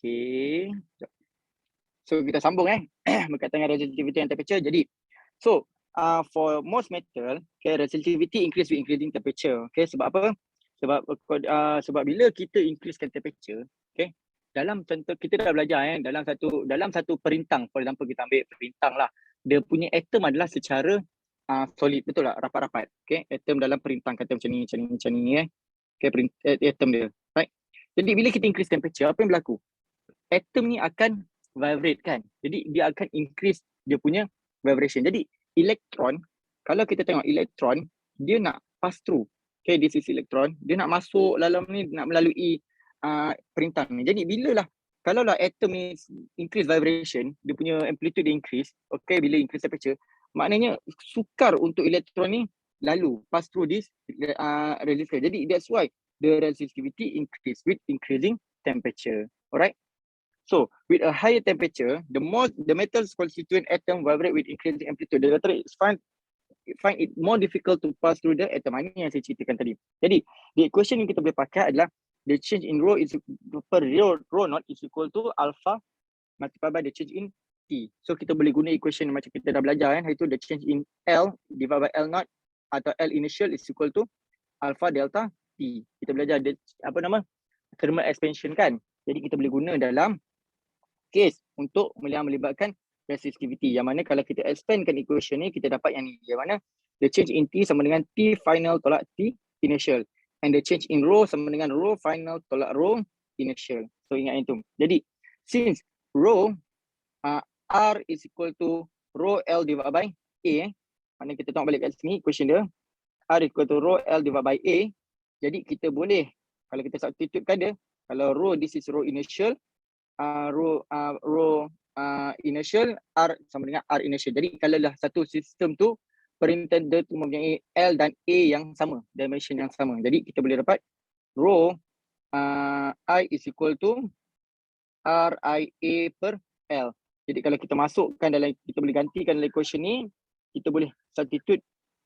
Okay. So kita sambung berkaitan dengan resistivity and temperature. Jadi, for most metal, okay, resistivity increase with increasing temperature. Okay, sebab apa? Sebab bila kita increasekan temperature, okay, dalam contoh kita dah belajar dalam satu perintang, for example kita ambil perintang lah, dia punya atom adalah secara solid, betul tak? Rapat-rapat. Okay, atom dalam perintang kata macam ni. Okay, atom dia, right? Jadi bila kita increase temperature, apa yang berlaku? Atom ni akan vibrate kan. Jadi dia akan increase dia punya vibration. Jadi elektron, kalau kita tengok elektron, dia nak pass through. Okay, this is electron. Dia nak masuk dalam ni, nak melalui perintang ni. Jadi kalau lah atom ni increase vibration, dia punya amplitude dia increase, okay, bila increase temperature, maknanya sukar untuk elektron ni lalu pass through this resistor. Jadi that's why the resistivity increase with increasing temperature. Alright. So, with a higher temperature, the metal's constituent atom vibrate with increasing amplitude. The doctor find it more difficult to pass through the atom. Ini yang saya ceritakan tadi. Jadi, the equation yang kita boleh pakai adalah the change in rho is per rho naught is equal to alpha multiplied by the change in T. So, kita boleh guna equation macam kita dah belajar kan, iaitu the change in L divided by L naught atau L initial is equal to alpha delta T. Kita belajar thermal expansion kan. Jadi, kita boleh guna dalam case untuk melibatkan resistivity, yang mana kalau kita expandkan equation ni, kita dapat yang ni, yang mana the change in T sama dengan T final tolak T initial, and the change in rho sama dengan rho final tolak rho initial. So ingat itu. Jadi since rho R is equal to rho L divided by A, mana kita tengok balik kat sini equation dia, R is equal to rho L divided by A. Jadi kita boleh, kalau kita substitutekan dia, kalau rho, this is rho initial, rho initial, R sama dengan R initial. Jadi kalau lah satu sistem tu perintah dia tu mempunyai L dan A yang sama, dimension yang sama. Jadi kita boleh dapat rho I is equal to RIA per L. Jadi kalau kita masukkan dalam, kita boleh gantikan dalam equation ni, kita boleh substitute,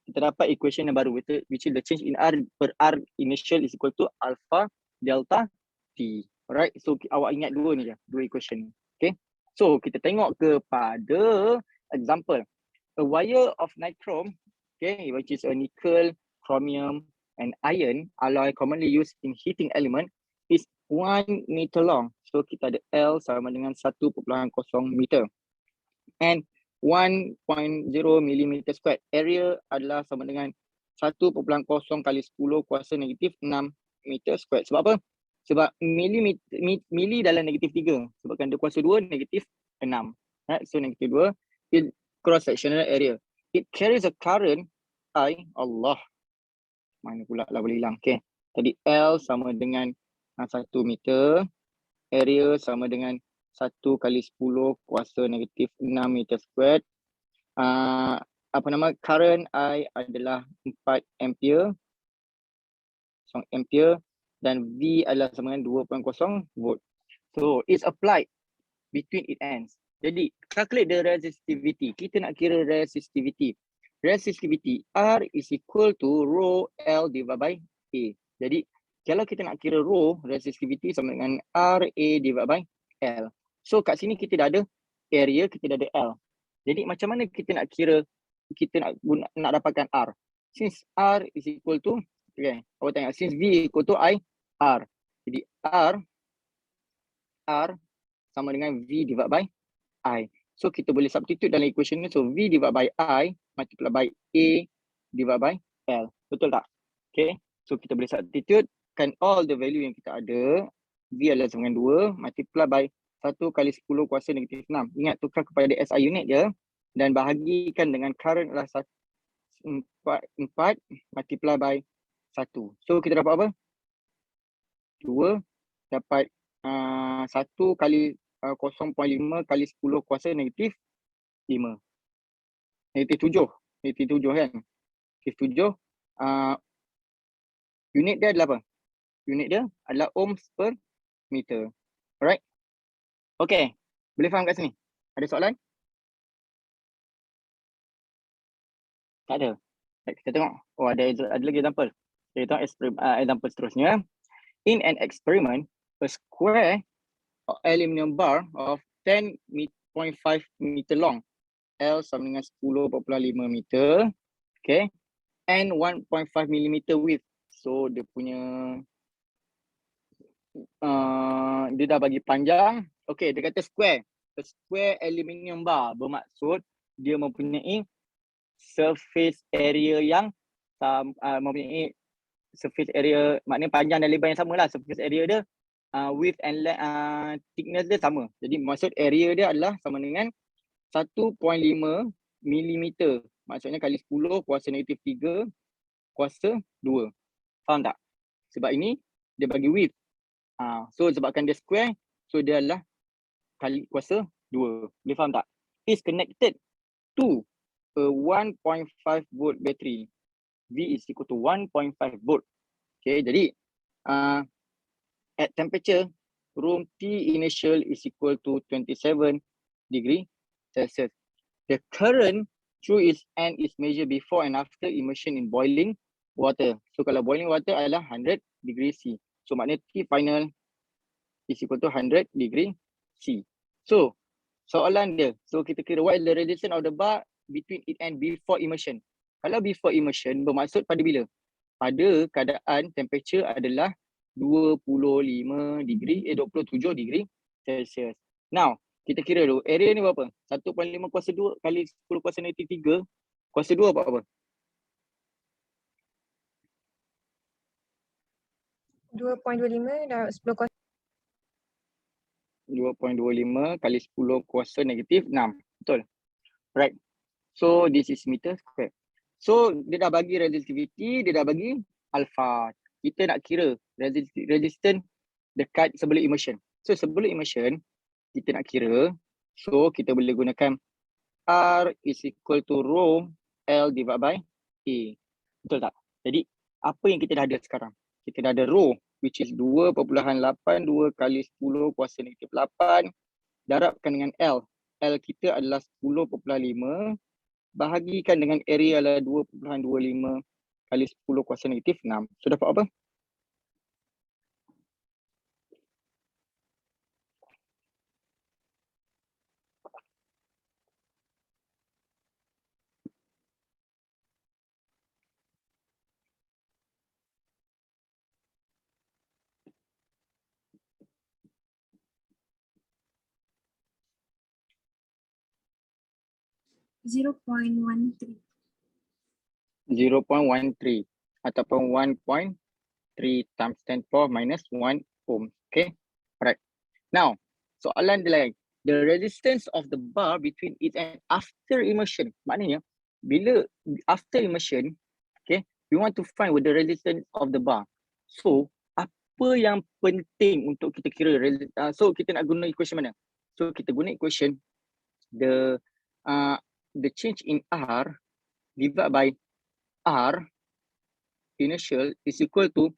kita dapat equation yang baru, which is the change in R per R initial is equal to alpha delta T. Alright, so awak ingat dua equation ni. Okay, so kita tengok kepada example. A wire of nichrome, okay, which is a nickel, chromium and iron alloy commonly used in heating element, is 1 meter long. So kita ada L sama dengan 1.0 meter and 1.0 millimeter squared. Area adalah sama dengan 1.0 kali 10 kuasa negatif 6 meter squared. Sebab apa? Sebab mili dalam negatif 3. Sebabkan dia kuasa 2 negatif 6. Right? So negatif 2 is cross sectional area. It carries a current I. Allah. Mana pula lah boleh hilang. Okay. Tadi L sama dengan 1 meter. Area sama dengan 1 kali 10 kuasa negatif 6 meter squared. Current I adalah 4 ampere. So ampere. Dan V adalah sama dengan 2.0 volt. So it's applied between its ends. Jadi calculate the resistivity. Kita nak kira resistivity. Resistivity R is equal to rho L divided by A. Jadi kalau kita nak kira rho, resistivity sama dengan RA divided by L. So kat sini kita dah ada area, kita dah ada L. Jadi macam mana kita nak kira, kita nak dapatkan R? Since R is equal to, okay, awak tengok, since V equal to I, R. Jadi R sama dengan V divided by I. So kita boleh substitute dalam equation ni. So V divided by I multiplied by A divided by L. Betul tak? Okay. So kita boleh substitutekan all the value yang kita ada. V adalah sama dengan 2 multiplied by 1 kali 10 kuasa negatif 6. Ingat tukar kepada SI unit dia. Dan bahagikan dengan current adalah 4 multiplied by 1. So kita dapat apa? 2 dapat 1 kali 0.5 kali 10 kuasa negatif 5. Negatif 7 kan. Negatif 7. Unit dia adalah apa? Unit dia adalah ohms per meter. Alright. Okay. Boleh faham kat sini? Ada soalan? Tak ada. Kita tengok. Oh, ada lagi example. Kita tengok example seterusnya. In an experiment, a square aluminium bar of 10.5 meter long, L sama dengan 10.5 meter, okay, and 1.5 millimeter width. So dia punya dia dah bagi panjang. Okay, dia kata square. A square aluminium bar bermaksud dia mempunyai surface area yang mempunyai surface area, maknanya panjang dan lebar yang sama lah. Surface area dia width and thickness dia sama. Jadi maksud area dia adalah sama dengan 1.5 mm. Maksudnya kali 10 kuasa negatif 3 kuasa 2. Faham tak? Sebab ini dia bagi width. So sebabkan dia square, so dia adalah kali kuasa 2. Boleh faham tak? Is connected to a 1.5 volt battery. V is equal to 1.5 volt. Okay, jadi at temperature, room T initial is equal to 27 degree Celsius. The current through its end is measured before and after immersion in boiling water. So kalau boiling water adalah 100 degree C. So maknanya T final is equal to 100 degree C. So soalan dia, so kita kira what is the resistance of the bar between it and before immersion. Kalau before immersion bermaksud pada bila? Pada keadaan temperature adalah 27 degree Celsius. Now, kita kira dulu, area ni berapa? 1.5 kuasa 2 kali 10 kuasa negatif 3. Kuasa 2 apa? 2.25 dah 10 kuasa. 2.25 kali 10 kuasa negatif 6. Betul? Right. So, this is meter square. So, dia dah bagi resistivity, dia dah bagi alpha. Kita nak kira resistance dekat sebelum immersion. So, sebelum immersion, kita nak kira. So, kita boleh gunakan R is equal to rho L divided by A. Betul tak? Jadi, apa yang kita dah ada sekarang? Kita dah ada rho, which is 2.82 kali 10 kuasa negatif 8. Darabkan dengan L. L kita adalah 10.5. Bahagikan dengan area adalah 2.25 kali 10 kuasa negatif 6. So, dapat apa? $0.13. 0.13 ataupun 1.3 times 10 power minus 1 ohm. Okay. Alright. Now, soalan dia lain. The resistance of the bar between it and after immersion. Maknanya, bila after immersion, okay, we want to find the resistance of the bar. So, apa yang penting untuk kita kira? So, kita nak guna equation mana? So, kita guna equation the change in R divided by R initial is equal to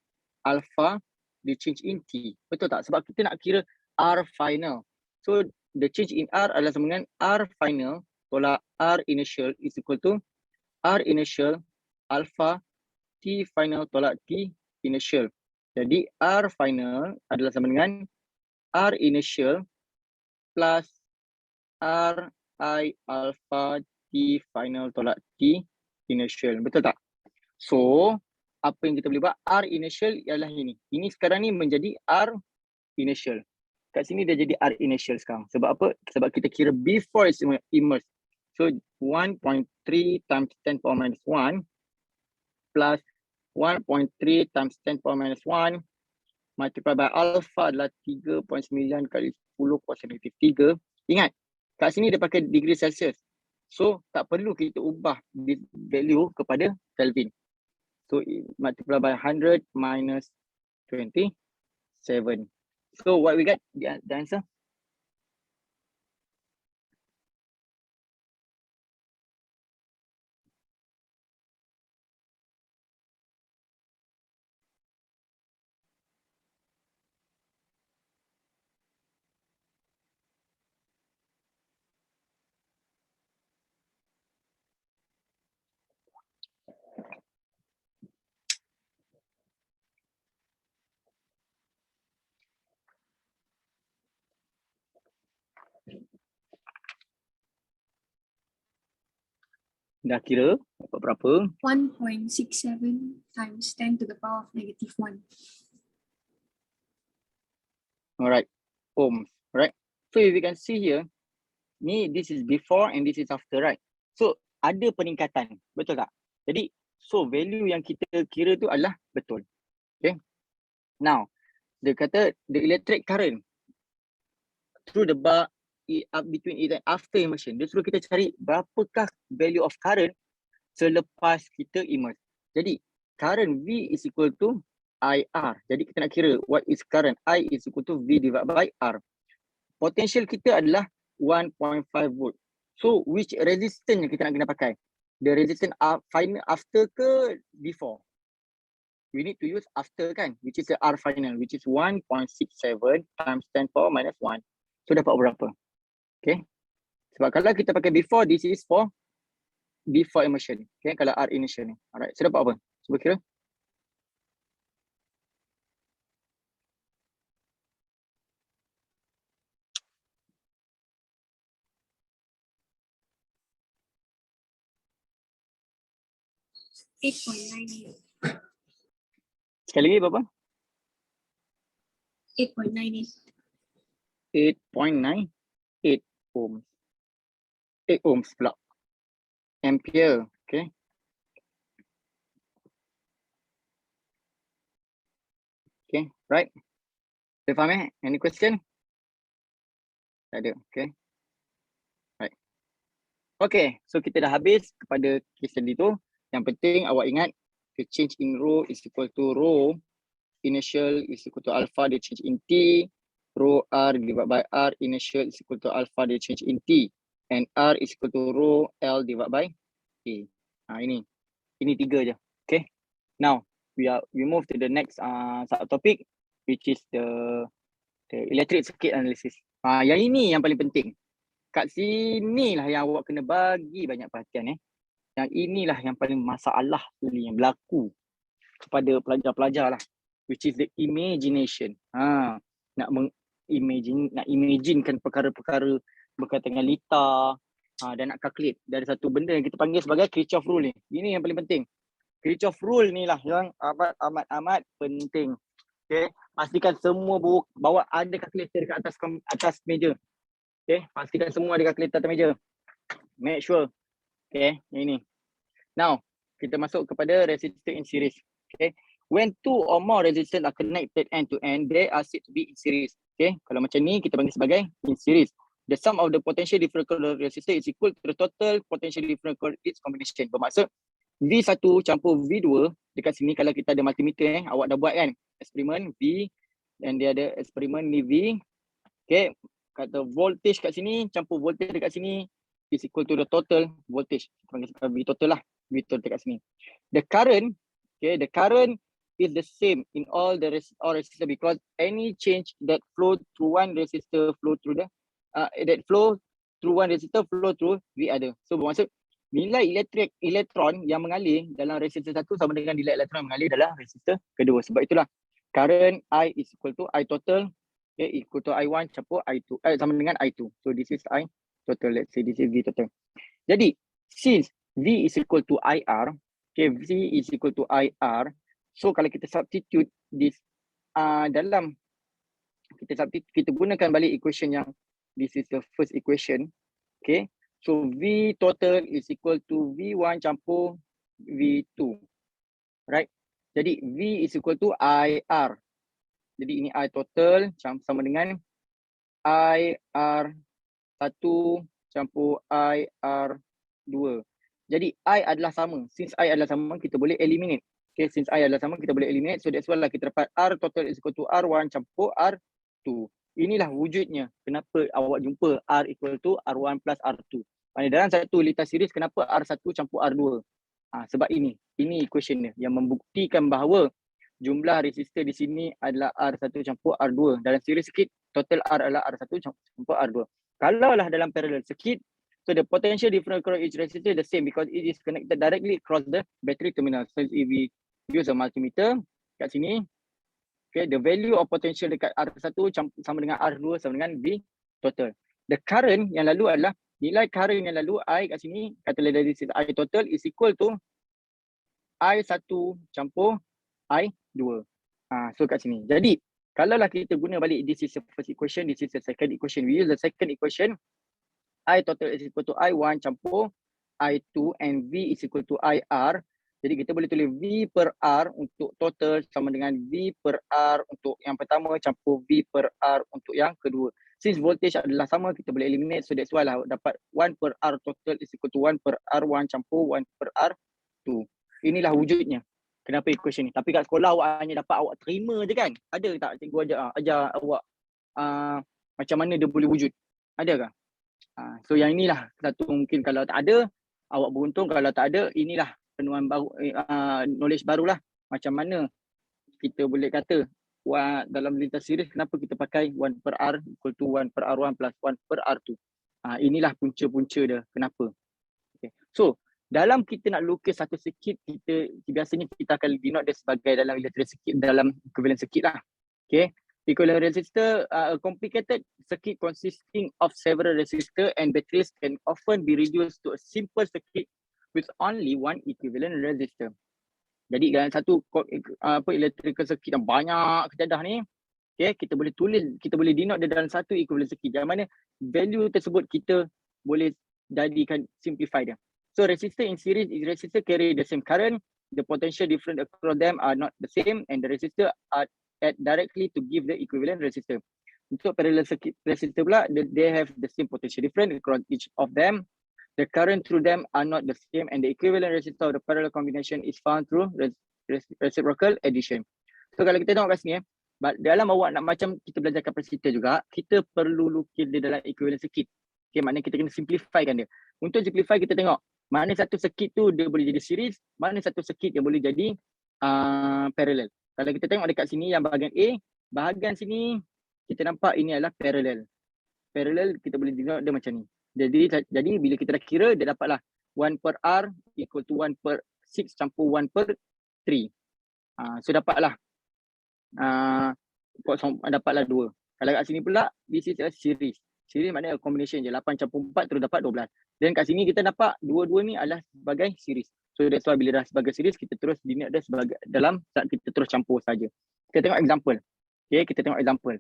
alpha the change in T. Betul tak? Sebab kita nak kira R final. So the change in R adalah sama dengan R final tolak R initial is equal to R initial alpha T final tolak T initial. Jadi R final adalah sama dengan R initial plus R I alpha T final tolak T initial. Betul tak? So, apa yang kita boleh buat? R initial ialah ini. Ini sekarang ni menjadi R initial. Kat sini dia jadi R initial sekarang. Sebab apa? Sebab kita kira before it's immersed. So, 1.3 times 10 power minus 1 plus 1.3 times 10 power minus 1 multiply by alpha adalah 3.9 kali 10 kuasa negatif 3. Ingat, kat sini dia pakai degree Celsius. So, tak perlu kita ubah value kepada Kelvin. So, multiply by 100 minus 27. So, what we got? The answer? Dah kira dapat berapa? 1.67 times 10 to the power of -1. Alright, ohms, right? So if you can see here, this is before and this is after, right? So ada peningkatan, betul tak? Jadi, so value yang kita kira tu adalah betul. Okay. Now, dia kata the electric current through the bar up between it and after immersion. Dia suruh kita cari berapakah value of current selepas kita immerse. Jadi, current V is equal to IR. Jadi kita nak kira what is current. I is equal to V divided by R. Potential kita adalah 1.5 volt. So which resistance yang kita nak kena pakai? The resistance final after ke before? We need to use after kan, which is the R final, which is 1.67 times 10 power minus 1. So dapat berapa? Okay. Sebab kalau kita pakai before, this is for before immersion. Okay, kalau R initial ni. Alright, so dapat apa? Cuba kira. Sekali lagi berapa? 8.98. 8.98 ohms. 8 ohms pula. Ampere, okay. Okay, right. Dah faham Any question? Tak ada, okay. Right. Okay, so kita dah habis kepada case study tu. Yang penting awak ingat, the change in rho is equal to rho initial is equal to alpha, the change in T. Rho R divided by R initial is equal to alpha, the change in T. And R is equal to rho L divided by T. Ini 3 je. Okay. Now we move to the next subtopic, which is the electric circuit analysis. Yang ini yang paling penting. Kat sini lah yang awak kena bagi banyak perhatian Yang inilah yang paling masalah yang berlaku kepada pelajar-pelajar lah, which is the imagination. Nak imaginekan perkara-perkara berkaitan dengan litar dan nak calculate dari satu benda yang kita panggil sebagai Kirchhoff rule ni. Ini yang paling penting. Kirchhoff rule ni lah yang amat penting. Okay, pastikan semua bawa ada calculator dekat atas meja. Okay, pastikan semua ada calculator atas meja. Make sure. Okay, ini. Now, kita masuk kepada resistor in series. Okay, when two or more resistors are connected end to end, they are said to be in series. Okay, kalau macam ni kita panggil sebagai in series. The sum of the potential difference of the resistor is equal to the total potential difference of its combination. Bermaksud V1 campur V2 dekat sini kalau kita ada multimeter awak dah buat kan eksperimen V dan dia ada eksperimen ni V. Okay, kata voltage kat sini campur voltage dekat sini is equal to the total voltage. Panggil V total lah. V total dekat sini. The current, okay, the current is the same in all the resistor because any change that flow through one resistor flow through the flow through the other. So bermaksud nilai elektron yang mengalir dalam resistor satu sama dengan nilai elektron yang mengalir dalam resistor kedua. Sebab itulah current I is equal to I total, okay, equal to I1 campur I2 sama dengan I2. So this is I total. Let's say this is V total. Jadi since V is equal to IR, okay, V is equal to IR. So kalau kita substitute this dalam kita gunakan balik equation yang this is the first equation, okay. So V total is equal to V1 campur V2, right? Jadi V is equal to IR. Jadi ini I total sama dengan IR1 campur IR2. Jadi I adalah sama. Since I adalah sama, kita boleh eliminate. Okay, since I adalah sama, kita boleh eliminate. So that's why lah kita dapat R total is equal to R1 campur R2. Inilah wujudnya. Kenapa awak jumpa R equal to R1 plus R2. Dalam satu litar series, kenapa R1 campur R2? Sebab ini equation dia yang membuktikan bahawa jumlah resistor di sini adalah R1 campur R2. Dalam series circuit, total R adalah R1 campur R2. Kalau lah dalam parallel circuit, so the potential difference across each resistor is the same because it is connected directly across the battery terminal. So if we use a multimeter kat sini, okay, the value of potential dekat R1 sama dengan R2 sama dengan V total. The current yang lalu adalah nilai current yang lalu I kat sini, katalah dari sisi I total is equal to I1 campur I2. So kat sini. Jadi, kalaulah kita guna balik this is the first equation, this is the second equation. We use the second equation. I total is equal to I1 campur I2 and V is equal to IR. Jadi kita boleh tulis V per R untuk total sama dengan V per R untuk yang pertama campur V per R untuk yang kedua. Since voltage adalah sama, kita boleh eliminate. So that's why lah dapat 1 per R total is equal to 1 per R1 campur 1 per R2. Inilah wujudnya. Kenapa equation ni? Tapi kat sekolah awak hanya dapat awak terima je kan? Ada tak cikgu ajar awak macam mana dia boleh wujud? Ada ke? So yang inilah satu mungkin kalau tak ada, awak beruntung. Kalau tak ada, inilah penuan baru, knowledge barulah. Macam mana kita boleh kata dalam lintas series kenapa kita pakai 1 per R equal to 1 per R1 plus 1 per R2. Inilah punca-punca dia kenapa. Okay. So dalam kita nak lukis satu circuit, kita biasanya kita akan denote dia sebagai dalam electric circuit, dalam equivalent circuit lah. Okay. Equivalent resistor, a complicated circuit consisting of several resistors and batteries can often be reduced to a simple circuit with only one equivalent resistor. Jadi dalam satu electrical circuit yang banyak kejadah ni, okay, kita boleh tulis, kita boleh denote dia dalam satu equivalent circuit. Yang mana value tersebut kita boleh jadikan simplify dia. So resistor in series is resistor carry the same current, the potential difference across them are not the same, and the resistor are add directly to give the equivalent resistor. Untuk parallel circuit resistor pula, they have the same potential difference across each of them. The current through them are not the same, and the equivalent resistor of the parallel combination is found through reciprocal addition. So kalau kita tengok kat sini, dalam awak nak macam kita belajar kapasitor juga, kita perlu lukis dia dalam equivalent circuit. Okay, maknanya kita kena simplifikan dia. Untuk simplify, kita tengok mana satu circuit tu dia boleh jadi series, mana satu circuit dia boleh jadi parallel. Kalau kita tengok dekat sini yang bahagian A, bahagian sini kita nampak ini adalah parallel. Parallel kita boleh tengok dia macam ni. Jadi bila kita dah kira, dia dapatlah 1 per R equal to 1 per 6 campur 1 per 3. So dapatlah dapatlah 2. Kalau kat sini pula, this is a series. Series maknanya combination je, 8 campur 4 terus dapat 12. Dan kat sini kita nampak dua-dua ni adalah sebagai series. So that's why bila dah sebagai series, kita terus denote dia sebagai dalam saat kita terus campur saja. Kita tengok example. Okay, kita tengok example.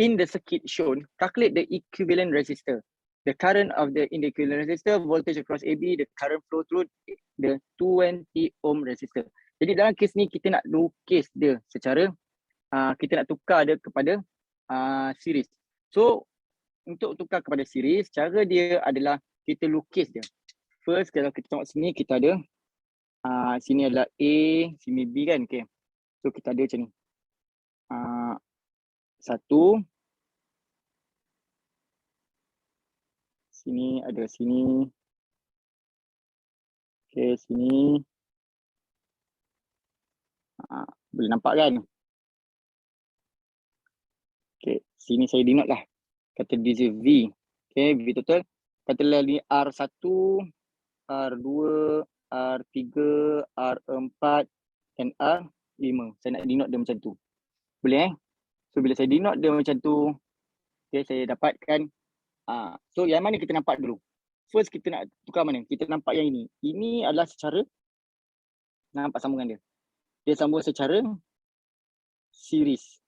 In the circuit shown, calculate the equivalent resistor. The current of the in the equivalent resistor, voltage across AB, the current flow through the 20 ohm resistor. Jadi dalam kes ni kita nak lukis dia secara kita nak tukar dia kepada series. So untuk tukar kepada series, cara dia adalah kita lukis dia. First, kalau kita tengok sini, kita ada sini adalah A, sini B kan. Okay. So kita ada macam ni. Satu. Sini ada sini. Okay, sini. Boleh nampak kan? Okay, sini saya denote lah. Kata this is V. Okay, V total. Katalah ni R1, R2, R3, R4 dan R5. Saya nak denote dia macam tu. Boleh So bila saya denote dia macam tu, okay, saya dapatkan so yang mana kita nampak dulu. First kita nak tukar mana? Kita nampak yang ini. Ini adalah secara nampak sambungan dia. Dia sambung secara series.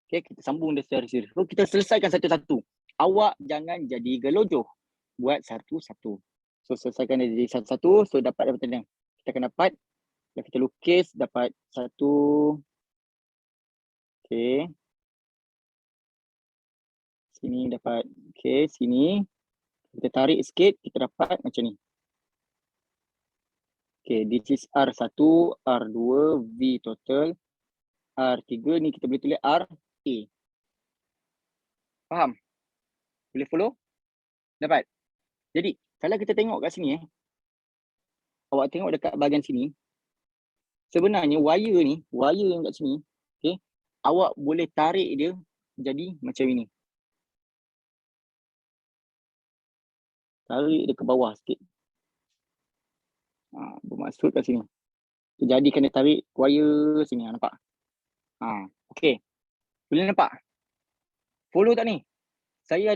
Okay, kita sambung dia secara series. So kita selesaikan satu-satu. Awak jangan jadi gelojoh. Buat satu-satu. So selesaikan dia jadi satu-satu. So dapat daripada kita akan dapat. Kalau kita lukis dapat satu. Okay. Sini dapat. Okay, sini. Kita tarik sikit, kita dapat macam ni. Okay, this is R1, R2, V total. R3 ni kita boleh tulis RA. Faham? Boleh follow? Dapat? Jadi, kalau kita tengok kat sini awak tengok dekat bahagian sini. Sebenarnya wire yang kat sini, okay, awak boleh tarik dia jadi macam ini. Tarik dia ke bawah sikit. Bermaksud kat sini. Jadi kena tarik wire sini, nampak? Okay. Boleh nampak? Follow tak ni? saya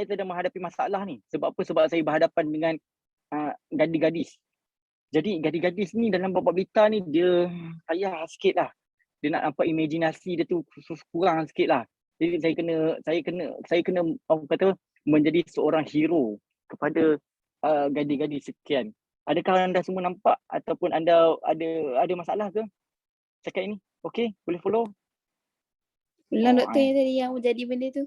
sedang menghadapi masalah ni. Sebab apa? Sebab saya berhadapan dengan gadis-gadis. Jadi gadis-gadis ni dalam bab berita ni dia payah sikit lah. Dia nak nampak imajinasi dia tu kurang sikit lah. Jadi saya kena orang kata menjadi seorang hero kepada gadis-gadis sekian. Adakah anda semua nampak ataupun anda ada masalah ke cakap ini? Okey, boleh follow? Ulang doktor yang tadi yang jadi benda tu.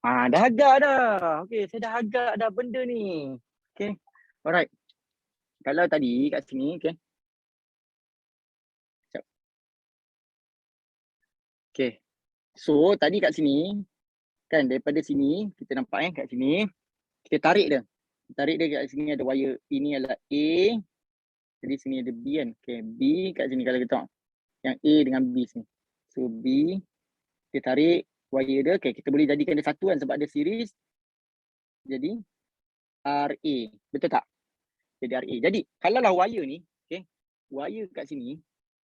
Dah agak dah. Okey, saya dah agak dah benda ni. Okey. Alright. Kalau tadi kat sini, okey. Sekejap. Okey. So, tadi kat sini, kan daripada sini, kita nampak kat sini, kita tarik dia. Tarik dia kat sini ada wire. Ini adalah A. Jadi sini ada B kan. Okey, B kat sini kalau kita tengok. Yang A dengan B sini. So, B. Kita tarik wire dia. Okey, kita boleh jadikan dia satu kan sebab ada series. Jadi, RA. Betul tak? Jadi RA. Jadi, kalaulah wire ni, okey, wire kat sini,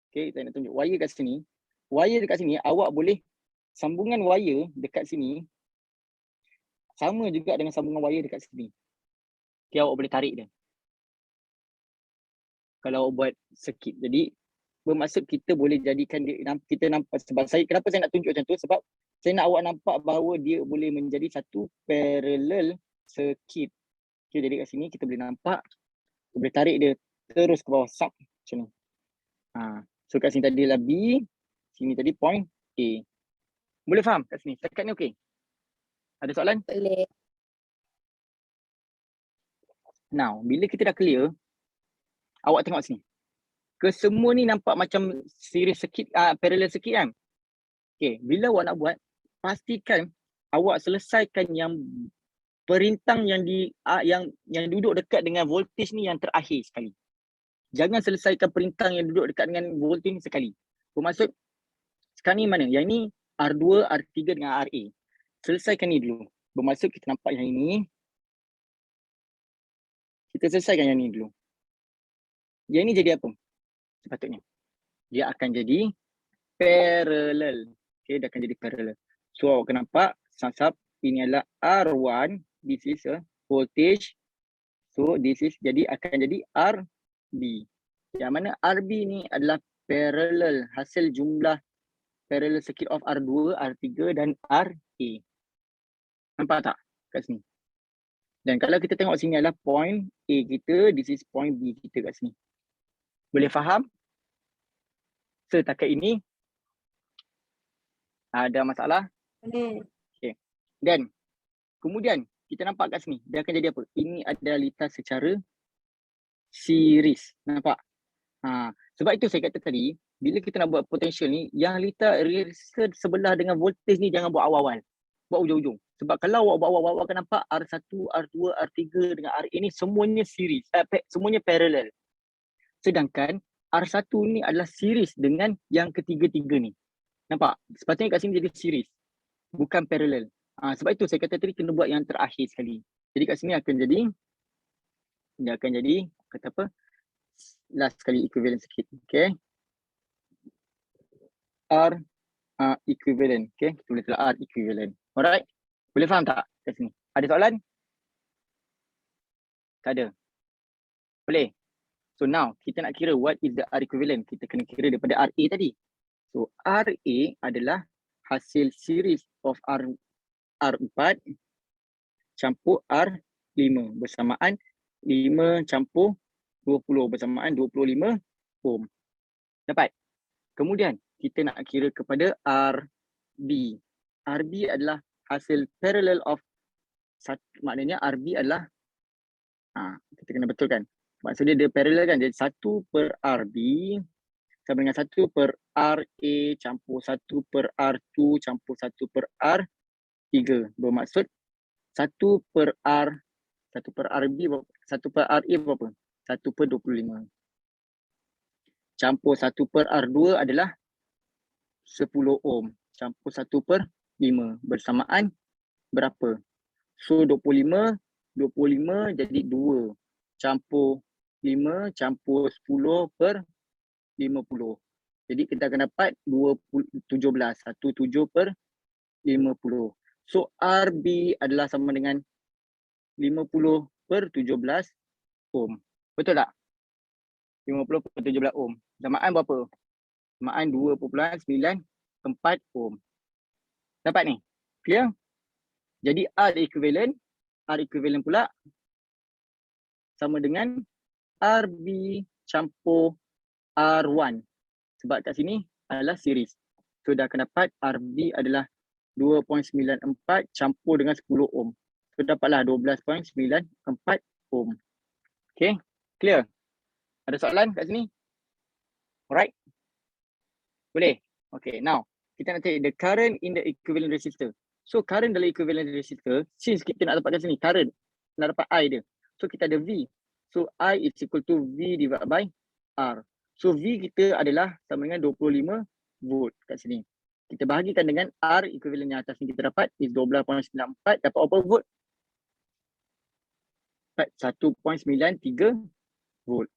okey, saya nak tunjuk wire kat sini. Wire dekat sini, awak boleh sambungan wire dekat sini sama juga dengan sambungan wire dekat sini. Okay, awak boleh tarik dia. Kalau awak buat circuit. Jadi, bermaksud kita boleh jadikan dia, kita nampak, sebab kenapa saya nak tunjuk macam tu? Sebab saya nak awak nampak bahawa dia boleh menjadi satu parallel circuit. Okay, jadi kat sini kita boleh nampak, kita boleh tarik dia terus ke bawah sub macam ni. So kat sini tadi adalah B, sini tadi point A. Boleh faham kat sini? Setakat ni okey? Ada soalan? Boleh. Now, bila kita dah clear, awak tengok sini. Kesemua ni nampak macam series circuit, parallel circuit kan? Okay, bila awak nak buat, pastikan awak selesaikan yang perintang yang yang duduk dekat dengan voltage ni yang terakhir sekali. Jangan selesaikan perintang yang duduk dekat dengan voltage ni sekali. Bermaksud, sekarang ni mana? Yang ni R2, R3 dengan RA. Selesaikan ni dulu. Bermaksud kita nampak yang ini. Kita selesaikan yang ni dulu. Yang ni jadi apa? Sepatutnya dia akan jadi parallel. Okay, dia akan jadi parallel. So awak akan nampak sub ini adalah R1. This is a voltage. So this is akan jadi RB. Yang mana RB ni adalah parallel, hasil jumlah parallel circuit of R2, R3 dan RA. Nampak tak kat sini? Dan kalau kita tengok sini adalah point A kita, this is point B kita kat sini. Boleh faham? Setakat ini ada masalah? Okay. Dan kemudian kita nampak kat sini, dia akan jadi apa? Ini adalah litar secara series. Nampak? Sebab itu saya kata tadi, bila kita nak buat potential ni, yang litar sebelah dengan voltage ni jangan buat awal-awal. Buat ujung-ujung. Sebab kalau awak buat awal-awal, awak akan nampak R1, R2, R3 dengan RA ni semuanya series. Semuanya parallel. Sedangkan R1 ni adalah series dengan yang ketiga-tiga ni. Nampak? Sepatutnya kat sini jadi series. Bukan parallel. Sebab itu saya kata tadi kena buat yang terakhir sekali. Jadi kat sini akan jadi, dia akan jadi, kata apa? Last sekali equivalent sikit. Okay. R equivalent. Okay. Kita boleh tulis R equivalent. Alright. Boleh faham tak kat sini? Ada soalan? Tak ada. Boleh? So now kita nak kira what is the R equivalent. Kita kena kira daripada RA tadi. So RA adalah hasil series of R4 campur R5 bersamaan 5 campur 20 bersamaan 25 ohm. Dapat? Kemudian kita nak kira kepada RB. RB adalah hasil parallel of, maknanya RB adalah, kita kena betulkan. Maksudnya dia parallel kan, jadi 1 per RB sama dengan 1 per RA campur 1 per R2 campur 1 per R3. Bermaksud 1 per RB, 1 per RA berapa? 1 per 25. Campur 1 per R2 adalah 10 ohm. Campur 1 per 5 bersamaan berapa? So 25 jadi 2. Campur 5 campur 10 per 50. Jadi kita akan dapat 17 per 50. So RB adalah sama dengan 50/17 ohm. Betul tak? 50/17 ohm. Samaan berapa? Samaan 2.94 ohm. Dapat ni? Clear? Jadi R equivalent pula sama dengan RB campur R1. Sebab kat sini adalah series. So dah akan dapat RB adalah 2.94 campur dengan 10 ohm. So dapatlah 12.94 ohm. Okay, clear? Ada soalan kat sini? Alright? Boleh? Okay, now kita nak cari the current in the equivalent resistor. So current dalam equivalent resistor, since kita nak dapat kat sini current, nak dapat I dia. So kita ada V. So I is equal to V divided by R. So V kita adalah sama dengan 25 volt kat sini. Kita bahagikan dengan R equivalent yang atas ni kita dapat is 12.94, dapat berapa volt? Dapat 1.93 volt.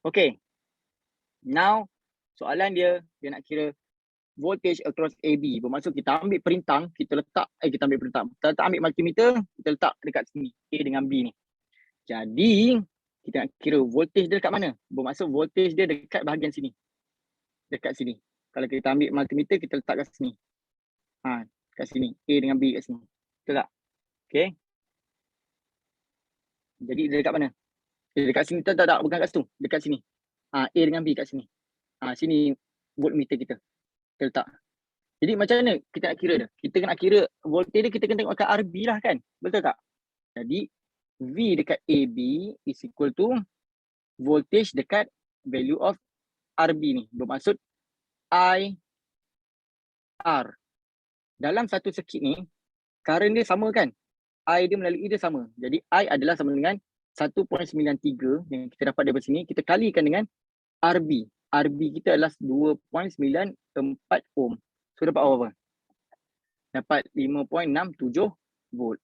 Okay. Now soalan dia nak kira voltage across AB. Bermaksud kita ambil perintang, kita ambil multimeter, kita letak dekat sini, A dengan B ni. Jadi kita nak kira voltage dia dekat mana? Bermaksud voltage dia dekat bahagian sini. Dekat sini. Kalau kita ambil multimeter, kita letak kat sini. Kat sini. A dengan B kat sini. Betul tak? Okay. Jadi dia dekat mana? Dia dekat sini. Tak, bukan kat situ. Dekat sini. A dengan B kat sini. Sini voltmeter kita. Kita letak. Jadi macam mana kita nak kira dia? Kita nak kira voltage dia, kita kena tengok kat RB lah kan? Betul tak? Jadi V dekat AB is equal to voltage dekat value of RB ni. Bermaksud I R. Dalam satu circuit ni, current dia sama kan? I dia melalui dia sama. Jadi I adalah sama dengan 1.93 yang kita dapat daripada sini. Kita kalikan dengan RB. RB kita adalah 2.94 ohm. So dapat apa? Dapat 5.67 volt.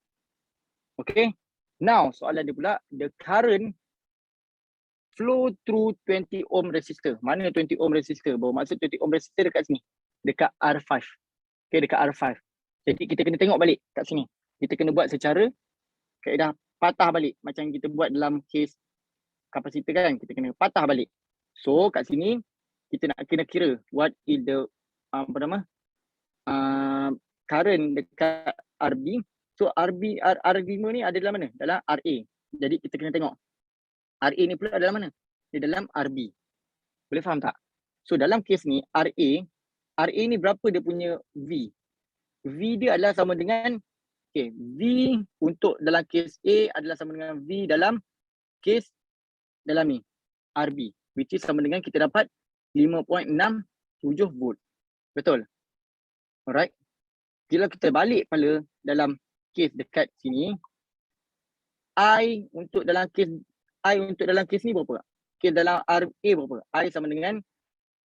Okay. Now soalan dia pula, the current flow through 20 ohm resistor. Mana 20 ohm resistor? Bermaksud 20 ohm resistor dekat sini. Dekat R5. Okay, dekat R5. Jadi kita kena tengok balik kat sini. Kita kena buat secara kaedah patah balik. Macam kita buat dalam case kapasitor kan. Kita kena patah balik. So kat sini kita nak kena kira what is the current dekat RB. So R5 ni ada dalam mana? Dalam RA. Jadi kita kena tengok RA ni pula dalam mana? Dia dalam RB. Boleh faham tak? So dalam kes ni RA ni berapa dia punya V? V dia adalah sama dengan V untuk dalam kes A adalah sama dengan V dalam kes dalam ni RB, which is sama dengan kita dapat 5.67 volt. Betul? Alright. Bila kita balik pada dalam kes dekat sini, I untuk dalam kes ni berapa? Kes dalam RA berapa? I sama dengan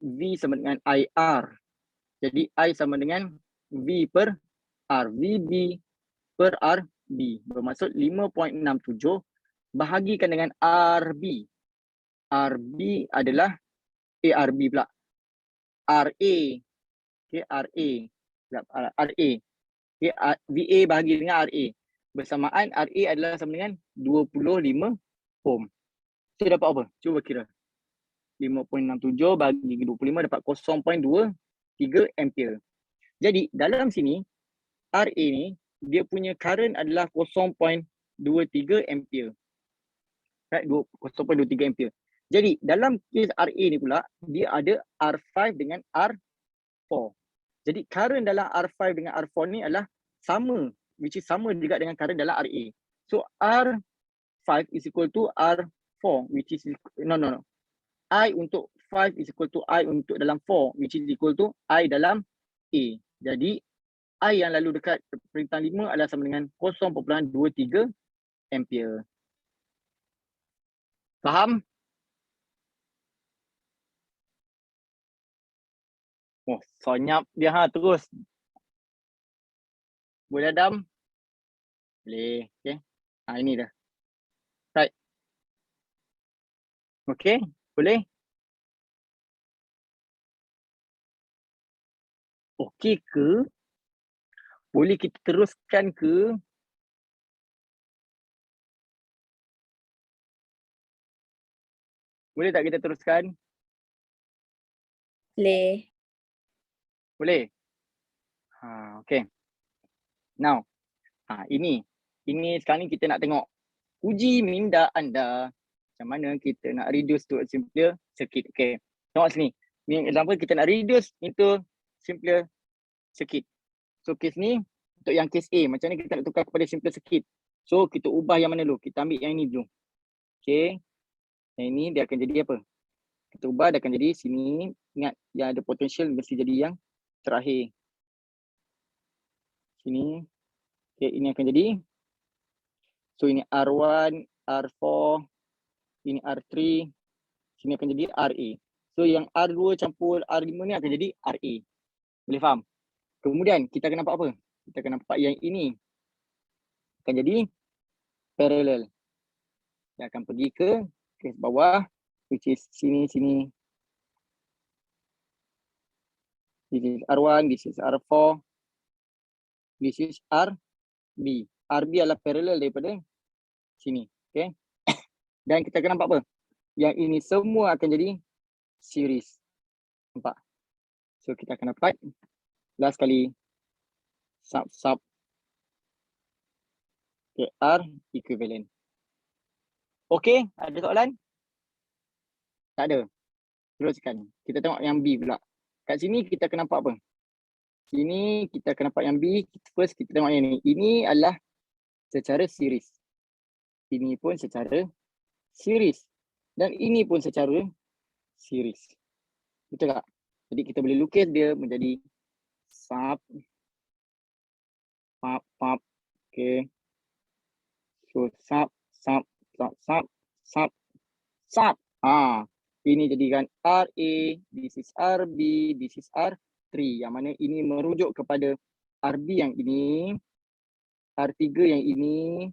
V sama dengan IR. Jadi I sama dengan V per R. VB per RB. Bermaksud 5.67 bahagikan dengan RB. RB adalah RB pula. RA. Okay, RA. RA. Okay, VA bahagi dengan RA. Bersamaan RA adalah sama dengan 25 ohm. So dapat apa? Cuba kira. 5.67 bagi 25 dapat 0.23 ampere. Jadi dalam sini RA ni dia punya current adalah 0.23 ampere. Right, 0.23 ampere. Jadi dalam kes RA ni pula dia ada R5 dengan R4. Jadi current dalam R5 dengan R4 ni adalah sama, which is sama juga dengan current dalam RA. So R5 is equal to R4, which is no. I untuk 5 is equal to I untuk dalam 4, which is equal to I dalam A. Jadi I yang lalu dekat perintah 5 adalah sama dengan 0.23 ampere. Faham? Oh, senyap dia terus. Boleh Adam? Boleh. Okay. Ini dah. Right. Okay. Boleh? Okey ke? Boleh kita teruskan ke? Boleh tak kita teruskan? Boleh. Boleh? Okay. Now, ini sekarang ni kita nak tengok uji minda anda. Macam mana kita nak reduce to a simpler circuit. Okay. Tengok sini. Ni example kita nak reduce into simpler circuit. So case ni, untuk yang case A, macam ni kita nak tukar kepada simpler circuit. So kita ubah yang mana dulu? Kita ambil yang ini dulu. Okay. Yang ini dia akan jadi apa? Kita ubah dia akan jadi sini. Ingat yang ada potential mesti jadi yang terakhir. Sini. Okay, ini akan jadi. So ini R1, R4, ini R3. Sini akan jadi RA. So yang R2 campur R5 ni akan jadi RA. Boleh faham? Kemudian kita akan nampak apa? Kita akan nampak yang ini akan jadi parallel. Dia akan pergi ke case bawah, which is sini. This is R1, this is R4, this is RB. RB adalah parallel daripada sini. Okay. Dan kita akan nampak apa? Yang ini semua akan jadi series. Nampak? So kita akan dapat last kali sub okay, R equivalent. Okay, ada soalan? Tak ada. Teruskan. Kita tengok yang B pula. Kat sini kita akan nampak apa? Sini kita akan nampak yang B. First kita tengok yang ni. Ini adalah secara series. Ini pun secara series. Dan ini pun secara series. Betul tak? Jadi kita boleh lukis dia menjadi sub. Okay. So sub. Ini jadikan RA, this is RB, this is R3. Yang mana ini merujuk kepada RB yang ini, R3 yang ini,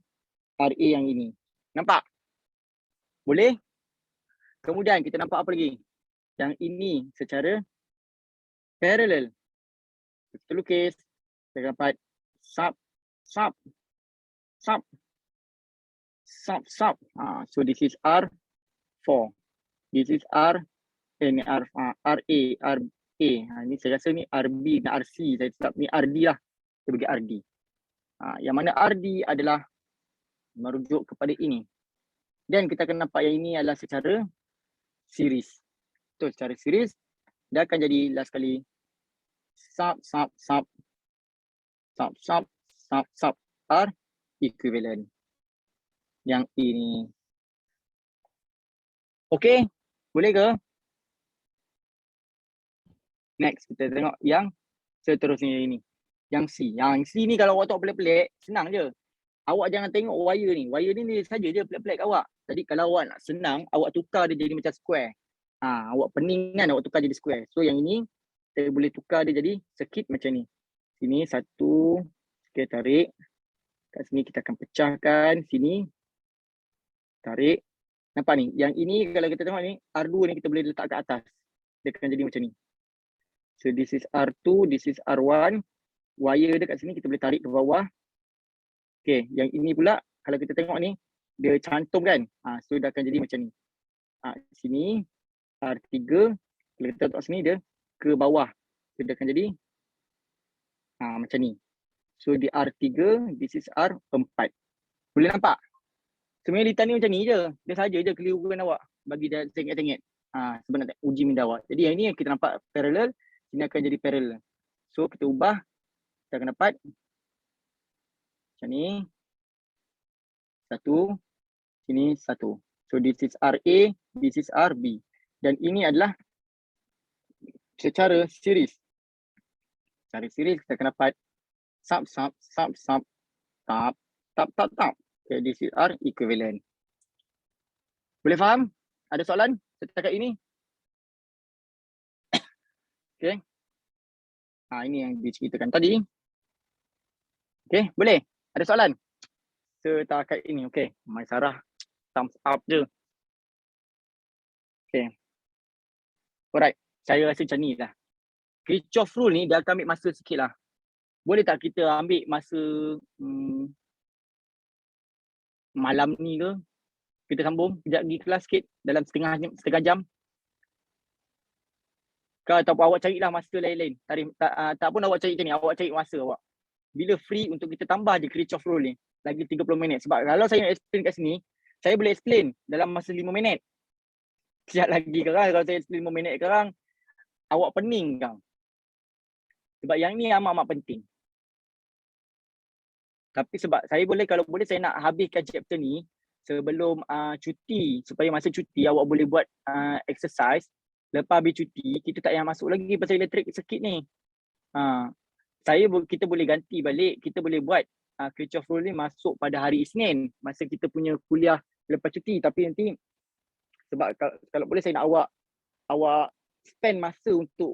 RA yang ini. Nampak? Boleh? Kemudian kita nampak apa lagi? Yang ini secara parallel. Kita lukis, kita dapat sub. So this is R4. This is RA. Ini saya rasa ni RB dan RC. Saya tetap ni RD lah. Kita bagi RD. Yang mana RD adalah merujuk kepada ini. Dan kita akan nampak yang ini adalah secara series. So secara series, dia akan jadi last kali sub R equivalent. Yang ini. Okay. Boleh ke? Next, kita tengok yang seterusnya ini. Yang C. Yang C ni kalau awak tengok pelik-pelik, senang je. Awak jangan tengok wire ni. Wire ni saja je pelik-pelik kat awak. Jadi kalau awak nak senang, awak tukar dia jadi macam square. Awak pening kan, awak tukar jadi square. So yang ini, kita boleh tukar dia jadi circuit macam ni. Sini satu, kita tarik. Kat sini kita akan pecahkan. Sini, tarik. Nampak ni, yang ini kalau kita tengok ni, R2 ni kita boleh letak kat atas. Dia akan jadi macam ni. So this is R2, this is R1. Wire dia kat sini kita boleh tarik ke bawah. Okay, yang ini pula kalau kita tengok ni, dia cantum kan. So dia akan jadi macam ni. Sini, R3. Kalau kita letak sini, dia ke bawah. So dia akan jadi macam ni. So di R3, this is R4. Boleh nampak? Sebenarnya litan ni macam ni je. Dia saja je kelirukan awak. Bagi dia tengok-tengok. Sebenarnya uji minda awak. Jadi yang ni kita nampak parallel. Sini akan jadi parallel. So kita ubah. Kita akan dapat. Macam ni. Satu. Sini satu. So this is RA. This is RB. Dan ini adalah secara series. Secara series kita akan dapat. Sub. Okay, this is R equivalent. Boleh faham? Ada soalan setakat ini? Okay. Ini yang diceritakan tadi. Okay, boleh? Ada soalan? Setakat ini, okay. Mai Sarah, thumbs up je. Okay. Alright, saya rasa macam ni lah. Kirchhoff rule ni dia akan ambil masa sikit lah. boleh tak kita ambil masa malam ni ke, kita sambung kejap pergi kelas sikit dalam setengah jam. Ke ataupun awak carilah masa lain-lain. Tak pun awak cari macam ni, awak cari masa awak. Bila free untuk kita tambah je Kirchhoff rule ni. Lagi 30 minit. Sebab kalau saya nak explain kat sini, saya boleh explain dalam masa 5 minit. Siap lagi korang kalau saya explain 5 minit korang, awak pening kang. Sebab yang ni amat-amat penting. Tapi sebab saya boleh, kalau boleh saya nak habiskan chapter ni sebelum cuti. Supaya masa cuti awak boleh buat exercise. Lepas habis cuti, kita tak payah masuk lagi pasal elektrik circuit ni. Kita boleh ganti balik, kita boleh buat Kirchhoff rule ni masuk pada hari Isnin. Masa kita punya kuliah lepas cuti. Tapi nanti, sebab kalau boleh saya nak awak spend masa untuk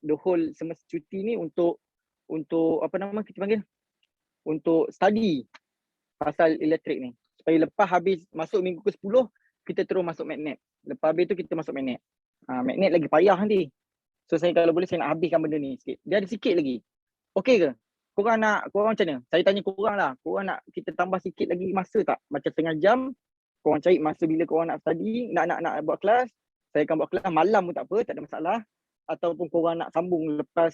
the whole semester cuti ni untuk apa nama kita panggil? Untuk study pasal elektrik ni. Supaya lepas habis masuk minggu ke-10, kita terus masuk magnet. Lepas habis tu kita masuk magnet. Magnet lagi payah nanti. So saya kalau boleh saya nak habiskan benda ni sikit. Dia ada sikit lagi. Okey ke? Korang macam mana? Saya tanya korang lah. Korang nak kita tambah sikit lagi masa tak? Macam setengah jam. Korang cari masa bila korang nak study, nak buat kelas. Saya akan buat kelas malam pun tak apa, tak ada masalah. Ataupun korang nak sambung lepas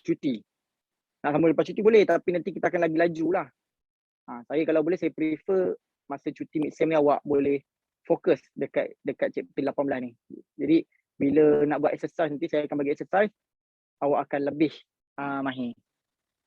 cuti. Nak sambung lepas cuti boleh, tapi nanti kita akan lagi laju lah. Saya kalau boleh saya prefer masa cuti mid-sem ni awak boleh fokus dekat chapter 18 ni. Jadi bila nak buat exercise nanti saya akan bagi exercise, awak akan lebih mahir.